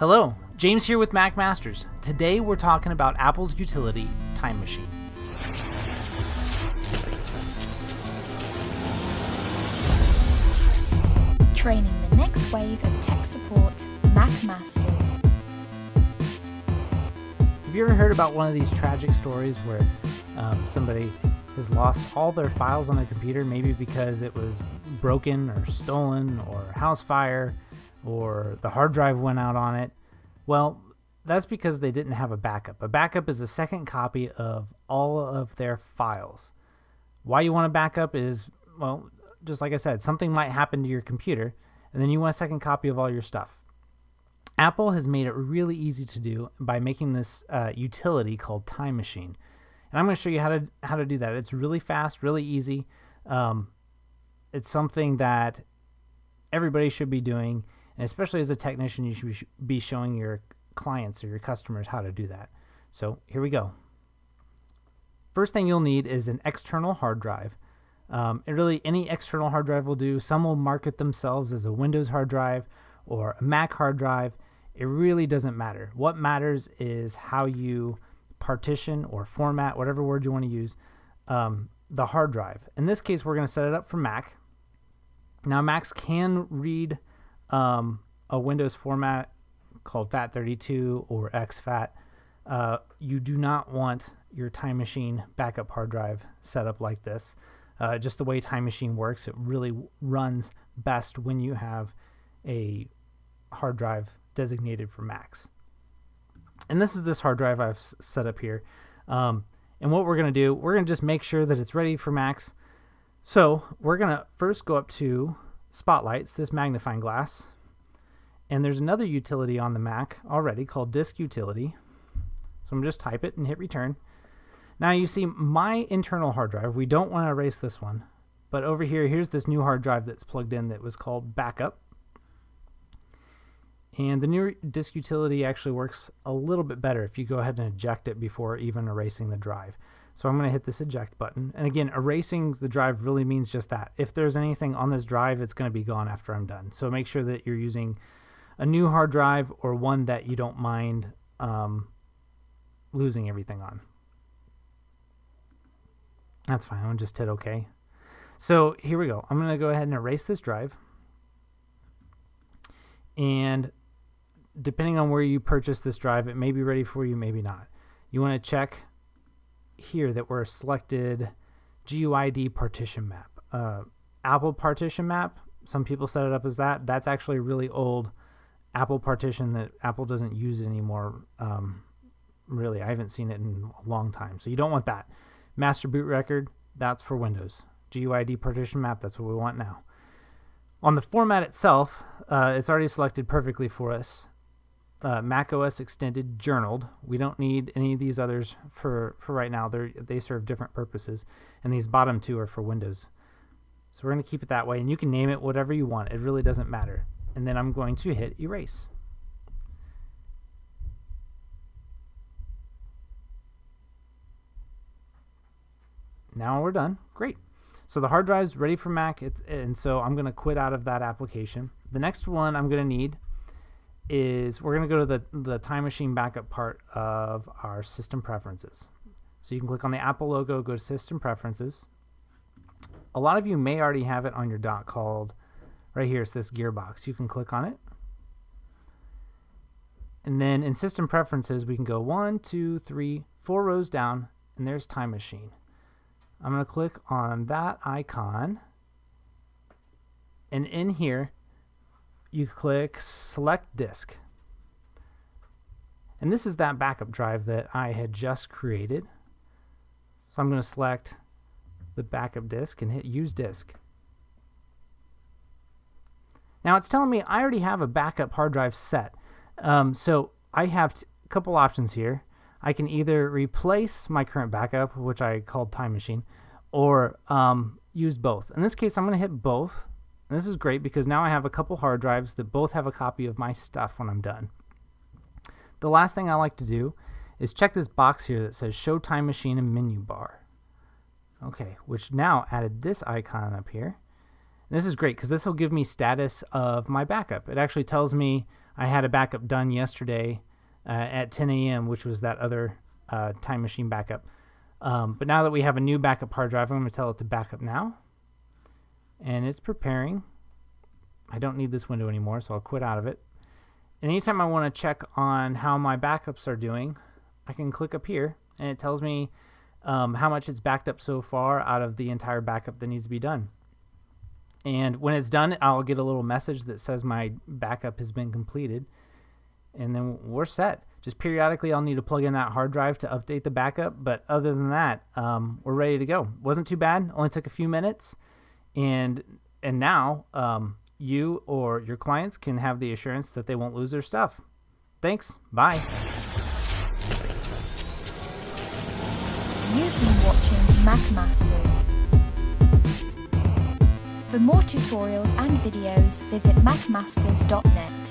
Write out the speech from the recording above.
Hello, James here with Mac Masters. Today we're talking about Apple's utility, Time Machine. Training the next wave of tech support, Mac Masters. Have you ever heard about one of these tragic stories where somebody has lost all their files on their computer, maybe because it was broken or stolen or house fire or the hard drive went out on it? Well, that's because they didn't have a backup. A backup is a second copy of all of their files. Why you want a backup is, well, just like I said, something might happen to your computer, and then you want a second copy of all your stuff. Apple has made it really easy to do by making this utility called Time Machine. And I'm going to show you how to do that. It's really fast, really easy. It's something that everybody should be doing, and especially as a technician, you should be showing your clients or your customers how to do that. So here we go. First thing you'll need is an external hard drive. Any external hard drive will do. Some will market themselves as a Windows hard drive or a Mac hard drive. It really doesn't matter. What matters is how you partition or format, whatever word you want to use, the hard drive. In this case, we're going to set it up for Mac. Now, Macs can read a Windows format called FAT32 or exFAT. You do not want your Time Machine backup hard drive set up like this. Just the way Time Machine works, it really runs best when you have a hard drive designated for Macs. And this is this hard drive I've set up here. And what we're going to do, we're going to just make sure that it's ready for Macs. So we're going to first go up to Spotlights, this magnifying glass. And there's another utility on the Mac already called Disk Utility. So I'm going to just type it and hit return. Now you see my internal hard drive. We don't want to erase this one. But over here, here's this new hard drive that's plugged in that was called Backup. And the new disk utility actually works a little bit better if you go ahead and eject it before even erasing the drive. So I'm going to hit this eject button. And again, erasing the drive really means just that. If there's anything on this drive, it's going to be gone after I'm done. So make sure that you're using a new hard drive or one that you don't mind losing everything on. That's fine. I'll just hit OK. So here we go. I'm going to go ahead and erase this drive. And depending on where you purchase this drive, it may be ready for you, maybe not. You want to check here that we're selected GUID partition map. Apple partition map, some people set it up as that. That's actually a really old Apple partition that Apple doesn't use anymore. Really, I haven't seen it in a long time. So you don't want that. Master boot record, that's for Windows. GUID partition map, that's what we want now. On the format itself, it's already selected perfectly for us. macOS Extended Journaled. We don't need any of these others for right now. They serve different purposes. And these bottom two are for Windows. So we're going to keep it that way. And you can name it whatever you want. It really doesn't matter. And then I'm going to hit Erase. Now we're done. Great. So the hard drive's ready for Mac, and so I'm going to quit out of that application. The next one I'm going to need is we're going to go to the Time Machine backup part of our System Preferences. So you can click on the Apple logo, go to System Preferences. A lot of you may already have it on your dock called, right here, it's this gearbox. You can click on it. And then in System Preferences, we can go 1, 2, 3, 4 rows down, and there's Time Machine. I'm going to click on that icon, and in here you click Select Disk. And this is that backup drive that I had just created. So I'm going to select the backup disk and hit Use Disk. Now it's telling me I already have a backup hard drive set. So I have a couple options here. I can either replace my current backup, which I called Time Machine, or use both. In this case, I'm going to hit both. And this is great because now I have a couple hard drives that both have a copy of my stuff when I'm done. The last thing I like to do is check this box here that says Show Time Machine in Menu Bar. Okay, which now added this icon up here. And this is great because this will give me status of my backup. It actually tells me I had a backup done yesterday at 10 a.m., which was that other Time Machine backup. But now that we have a new backup hard drive, I'm going to tell it to back up now. And it's preparing. I don't need this window anymore, so I'll quit out of it. And anytime I want to check on how my backups are doing, I can click up here, and it tells me how much it's backed up so far out of the entire backup that needs to be done. And when it's done, I'll get a little message that says my backup has been completed. And then we're set. Just periodically I'll need to plug in that hard drive to update the backup, but other than that, we're ready to go. Wasn't too bad, only took a few minutes, and now you or your clients can have the assurance that they won't lose their stuff. Thanks, bye. You've been watching Mac Masters. For more tutorials and videos, visit macmasters.net.